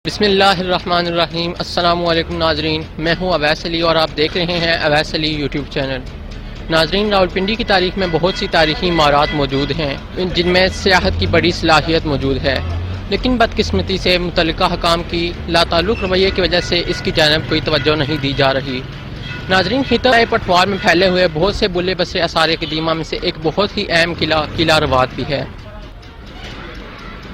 بسم اللہ الرحمن الرحیم۔ السلام علیکم ناظرین، میں ہوں اویس علی اور آپ دیکھ رہے ہیں اویس علی یوٹیوب چینل۔ ناظرین، راولپنڈی کی تاریخ میں بہت سی تاریخی عمارات موجود ہیں جن میں سیاحت کی بڑی صلاحیت موجود ہے، لیکن بدقسمتی سے متعلقہ حکام کی لاتعلق رویے کی وجہ سے اس کی جانب کوئی توجہ نہیں دی جا رہی۔ ناظرین، خطہ پٹوار میں پھیلے ہوئے بہت سے بلے بسرے آثار قدیمہ میں سے ایک بہت ہی اہم قلعہ روات بھی ہے،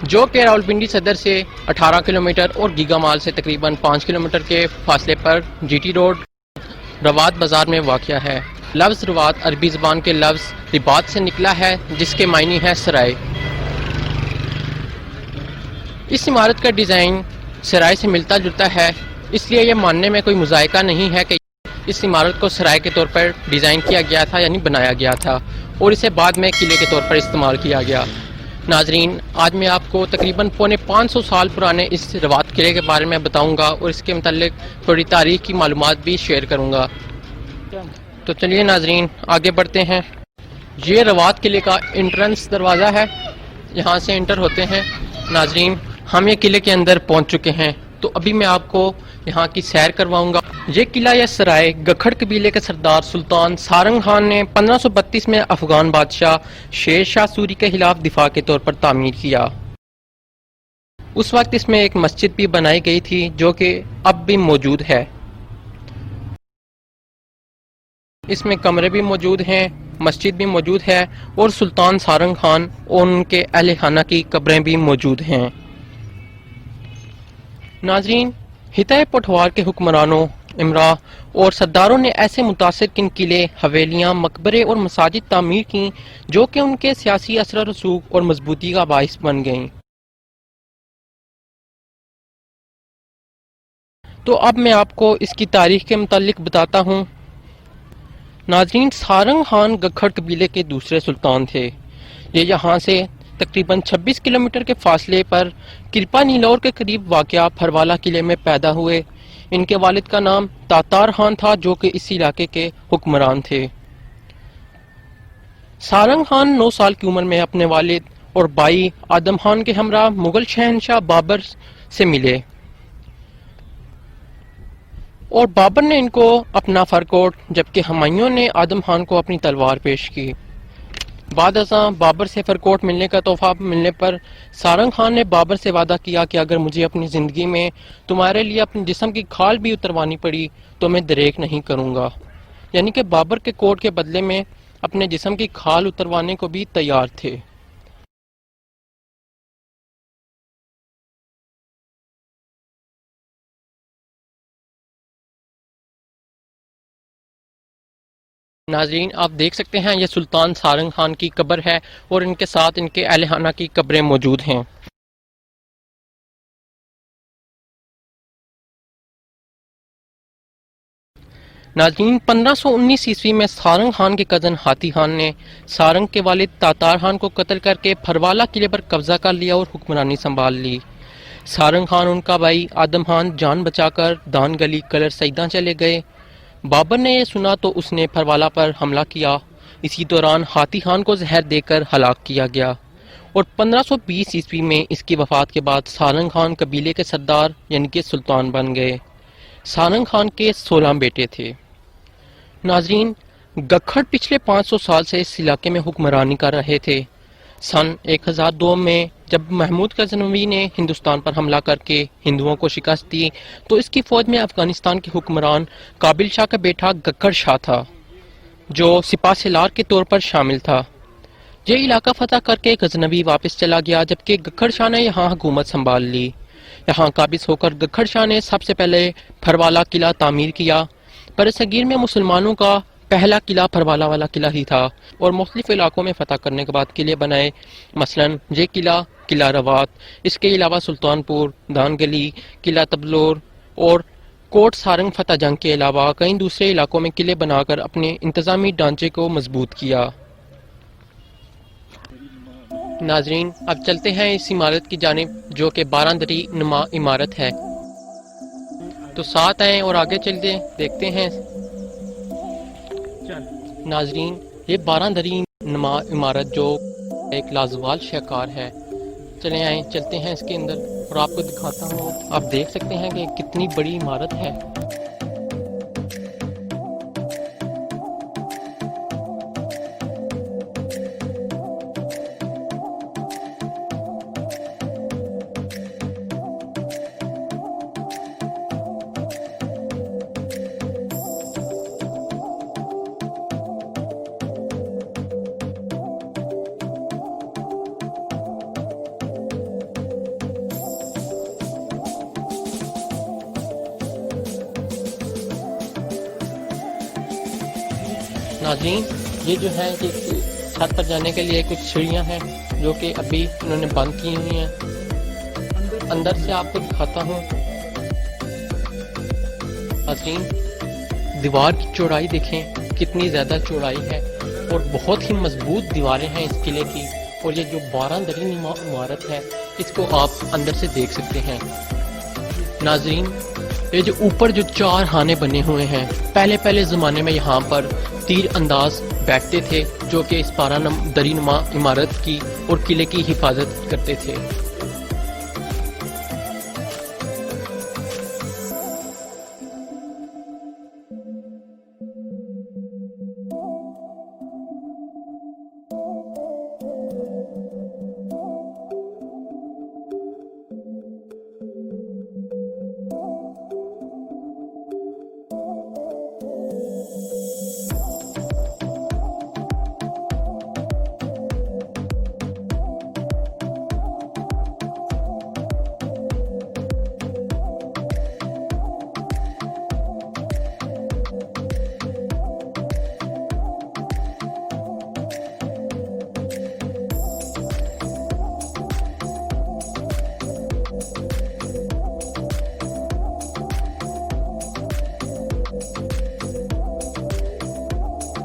جو کہ راولپنڈی صدر سے 18 کلومیٹر اور گیگا مال سے تقریباً 5 کلومیٹر کے فاصلے پر جی ٹی روڈ روات بازار میں واقع ہے۔ لفظ روات عربی زبان کے لفظ رباط سے نکلا ہے، جس کے معنی ہے سرائے۔ اس عمارت کا ڈیزائن سرائے سے ملتا جلتا ہے، اس لیے یہ ماننے میں کوئی مذائقہ نہیں ہے کہ اس عمارت کو سرائے کے طور پر ڈیزائن کیا گیا تھا، یعنی بنایا گیا تھا، اور اسے بعد میں قلعے کے طور پر استعمال کیا گیا۔ ناظرین، آج میں آپ کو تقریباً 550 سال پرانے اس روات قلعے کے بارے میں بتاؤں گا اور اس کے متعلق تھوڑی تاریخ کی معلومات بھی شیئر کروں گا۔ تو چلیے ناظرین، آگے بڑھتے ہیں۔ یہ روات قلعے کا انٹرنس دروازہ ہے، یہاں سے انٹر ہوتے ہیں۔ ناظرین، ہم یہ قلعے کے اندر پہنچ چکے ہیں، تو ابھی میں آپ کو یہاں کی سیر کرواؤں گا۔ یہ قلعہ یا سرائے گکھڑ قبیلے کے سردار سلطان سارنگ خان نے 1532 میں افغان بادشاہ شیر شاہ سوری کے خلاف دفاع کے طور پر تعمیر کیا۔ اس وقت اس میں ایک مسجد بھی بنائی گئی تھی، جو کہ اب بھی موجود ہے۔ اس میں کمرے بھی موجود ہیں، مسجد بھی موجود ہے، اور سلطان سارنگ خان اور ان کے اہل خانہ کی قبریں بھی موجود ہیں۔ ناظرین، خطہ پٹوار کے حکمرانوں، امراء اور سرداروں نے ایسے متاثر کن قلعے، حویلیاں، مقبرے اور مساجد تعمیر کیں جو کہ ان کے سیاسی اثر و رسوخ اور مضبوطی کا باعث بن گئیں۔ تو اب میں آپ کو اس کی تاریخ کے متعلق بتاتا ہوں۔ ناظرین، سارنگ خان گکھڑ قبیلے کے دوسرے سلطان تھے۔ یہ یہاں سے تقریباً 26 کلومیٹر کے فاصلے پر کرپا نیلور کے قریب واقع پھروالا قلعے میں پیدا ہوئے۔ ان کے والد کا نام تاتار خان تھا، جو کہ اس علاقے کے حکمران تھے۔ سارنگ خان 9 سال کی عمر میں اپنے والد اور بھائی آدم خان کے ہمراہ مغل شہنشاہ بابر سے ملے، اور بابر نے ان کو اپنا فرکوٹ، جبکہ ہمایوں نے آدم خان کو اپنی تلوار پیش کی۔ بعد ازاں بابر سے فرکوٹ ملنے کا تحفہ ملنے پر سارنگ خان نے بابر سے وعدہ کیا کہ اگر مجھے اپنی زندگی میں تمہارے لیے اپنے جسم کی کھال بھی اتروانی پڑی تو میں دریغ نہیں کروں گا، یعنی کہ بابر کے کوٹ کے بدلے میں اپنے جسم کی کھال اتروانے کو بھی تیار تھے۔ ناظرین، آپ دیکھ سکتے ہیں یہ سلطان سارنگ خان کی قبر ہے، اور ان کے ساتھ ان کے اہل خانہ کی قبریں موجود ہیں۔ ناظرین، 1519 عیسوی میں سارنگ خان کے کزن ہاتھی خان نے سارنگ کے والد تاتار خان کو قتل کر کے پھروالا قلعے پر قبضہ کر لیا اور حکمرانی سنبھال لی۔ سارنگ خان اور ان کا بھائی آدم خان جان بچا کر دان گلی کلر سیداں چلے گئے۔ بابر نے یہ سنا تو اس نے پھروالا پر حملہ کیا۔ اسی دوران ہاتھی خان کو زہر دے کر ہلاک کیا گیا، اور 1520 عیسوی میں اس کی وفات کے بعد سارنگ خان قبیلے کے سردار یعنی کہ سلطان بن گئے۔ سارنگ خان کے 16 بیٹے تھے۔ ناظرین، گکھڑ پچھلے 500 سال سے اس علاقے میں حکمرانی کر رہے تھے۔ سن 1002 میں جب محمود غزنوی نے ہندوستان پر حملہ کر کے ہندوؤں کو شکست دی تو اس کی فوج میں افغانستان کے حکمران قابل شاہ کا بیٹا گکھڑ شاہ تھا، جو سپاہ سالار کے طور پر شامل تھا۔ یہ علاقہ فتح کر کے غزنوی واپس چلا گیا، جبکہ گکھڑ شاہ نے یہاں حکومت سنبھال لی۔ یہاں قابض ہو کر گکھڑ شاہ نے سب سے پہلے پھروالا قلعہ تعمیر کیا۔ برصغیر میں مسلمانوں کا پہلا قلعہ پھروالا والا قلعہ ہی تھا، اور مختلف علاقوں میں فتح کرنے کے بعد قلعے بنائے، مثلا یہ قلعہ روات، اس کے علاوہ سلطان پور، دان گلی، قلعہ تبلور اور کوٹ سارنگ فتح جنگ کے علاوہ کئی دوسرے علاقوں میں قلعے بنا کر اپنے انتظامی ڈھانچے کو مضبوط کیا۔ ناظرین، اب چلتے ہیں اس عمارت کی جانب، جو کہ 12 دری نما عمارت ہے۔ تو ساتھ آئیں اور آگے چلتے دیکھتے ہیں۔ ناظرین، یہ 12 دری نما عمارت جو ایک لازوال شاہکار ہے، چلیں آئیں چلتے ہیں اس کے اندر اور آپ کو دکھاتا ہوں. آپ دیکھ سکتے ہیں کہ کتنی بڑی عمارت ہے. ناظرین یہ جو ہے کہ چھت پر جانے کے لیے کچھ سیڑھیاں ہیں جو کہ ابھی انہوں نے بند کی ہوئی ہیں. اندر سے آپ کو دکھاتا ہوں. ناظرین دیوار کی چوڑائی دیکھیں کتنی زیادہ چوڑائی ہے اور بہت ہی مضبوط دیواریں ہیں اس قلعے کی. اور یہ جو 12 درین عمارت ہے اس کو آپ اندر سے دیکھ سکتے ہیں. ناظرین یہ جو اوپر جو 4 خانے بنے ہوئے ہیں پہلے زمانے میں یہاں پر تیر انداز بیٹھتے تھے جو کہ اس 12 درین عمارت کی اور قلعے کی حفاظت کرتے تھے.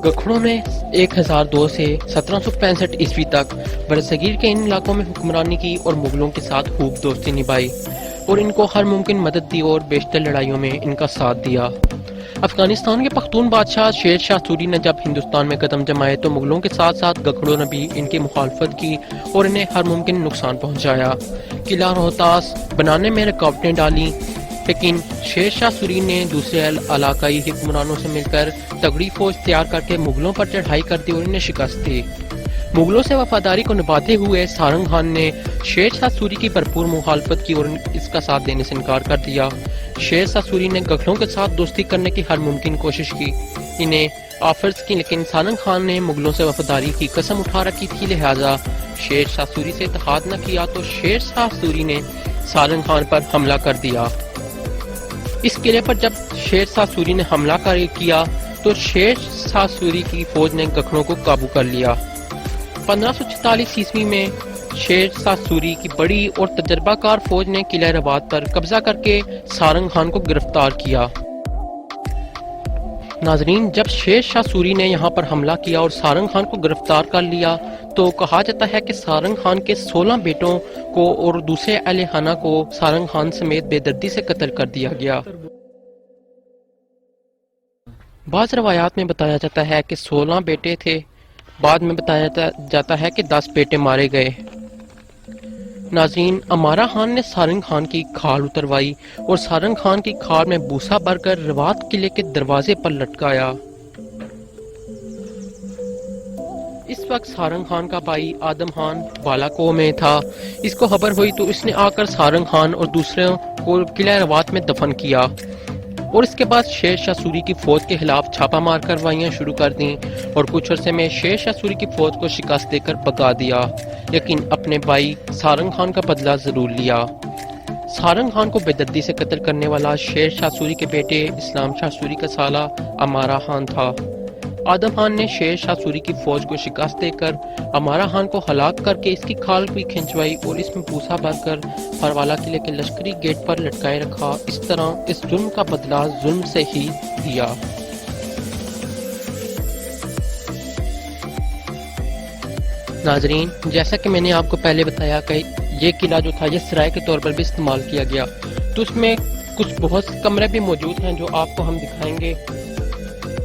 گکھڑوں نے 1002 سے 1765 عیسوی تک برصغیر کے ان علاقوں میں حکمرانی کی اور مغلوں کے ساتھ خوب دوستی نبھائی اور ان کو ہر ممکن مدد دی اور بیشتر لڑائیوں میں ان کا ساتھ دیا. افغانستان کے پختون بادشاہ شیر شاہ سوری نے جب ہندوستان میں قدم جمائے تو مغلوں کے ساتھ ساتھ گکھڑوں نے بھی ان کی مخالفت کی اور انہیں ہر ممکن نقصان پہنچایا. قلعہ روہتاس بنانے میں رکاوٹیں ڈالیں لیکن شیر شاہ سوری نے دوسرے علاقائی حکمرانوں سے مل کر تگڑی فوج تیار کر کے مغلوں پر چڑھائی کر دی اور انہیں شکست دی. مغلوں سے وفاداری کو نبھاتے ہوئے سارنگ خان نے شیر شاہ سوری کی بھرپور مخالفت کی اور اس کا ساتھ دینے سے انکار کر دیا. شیر شاہ سوری نے گکھڑوں کے ساتھ دوستی کرنے کی ہر ممکن کوشش کی، انہیں آفرز کی، لیکن سارنگ خان نے مغلوں سے وفاداری کی قسم اٹھا رکھی تھی، لہٰذا شیر شاہ سوری سے اتحاد نہ کیا تو شیر شاہ سوری نے سارنگ خان پر حملہ کر دیا. اس قلعے پر جب شیر شاہ سوری نے حملہ کیا تو شیر شاہ سوری کی فوج نے گکھڑوں کو قابو کر لیا. 1546 عیسوی میں شیر شاہ سوری کی بڑی اور تجربہ کار فوج نے قلعہ رباط پر قبضہ کر کے سارنگ خان کو گرفتار کیا. ناظرین جب شیر شاہ سوری نے یہاں پر حملہ کیا اور سارنگ خان کو گرفتار کر لیا تو کہا جاتا ہے کہ سارنگ خان کے 16 بیٹوں کو اور دوسرے اہل خانہ کو سارنگ خان سمیت بے دردی سے قتل کر دیا گیا. بعض روایات میں بتایا جاتا ہے کہ 16 بیٹے تھے، بعد میں بتایا جاتا ہے کہ 10 بیٹے مارے گئے. ناظرین امارہ خان نے سارنگ خان کی کھال اتروائی اور سارنگ خان کی کھال میں بوسا بھر کر رباط قلعے کے دروازے پر لٹکایا. اس وقت سارنگ خان کا بھائی آدم خان بالاکو میں تھا. اس کو خبر ہوئی تو اس نے آ کر سارنگ خان اور دوسروں کو قلعہ رباط میں دفن کیا اور اس کے بعد شیر شاہ سوری کی فوج کے خلاف چھاپا مار کارروائیاں شروع کر دیں اور کچھ عرصے میں شیر شاہ سوری کی فوج کو شکست دے کر بھگا دیا، لیکن اپنے بھائی سارنگ خان کا بدلہ ضرور لیا. سارنگ خان کو بے دردی سے قتل کرنے والا شیر شاہ سوری کے بیٹے اسلام شاہ سوری کا سالہ امارہ خان تھا. آدم خان نے شیر شاہ سوری کی فوج کو شکست دے کر امارہ خان کو ہلاک کر کے اس کی کھال بھی کھنچوائی اور اس میں پوسا بھر کر پھروالا قلعے کے لشکری گیٹ پر لٹکائے رکھا. اس طرح اس ظلم کا بدلہ ظلم سے ہی دیا. ناظرین جیسا کہ میں نے آپ کو پہلے بتایا کہ یہ قلعہ جو تھا یہ سرائے کے طور پر بھی استعمال کیا گیا، تو اس میں کچھ بہت سے کمرے بھی موجود ہیں جو آپ کو ہم دکھائیں گے.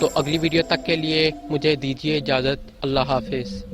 تو اگلی ویڈیو تک کے لیے مجھے دیجیے اجازت. اللہ حافظ.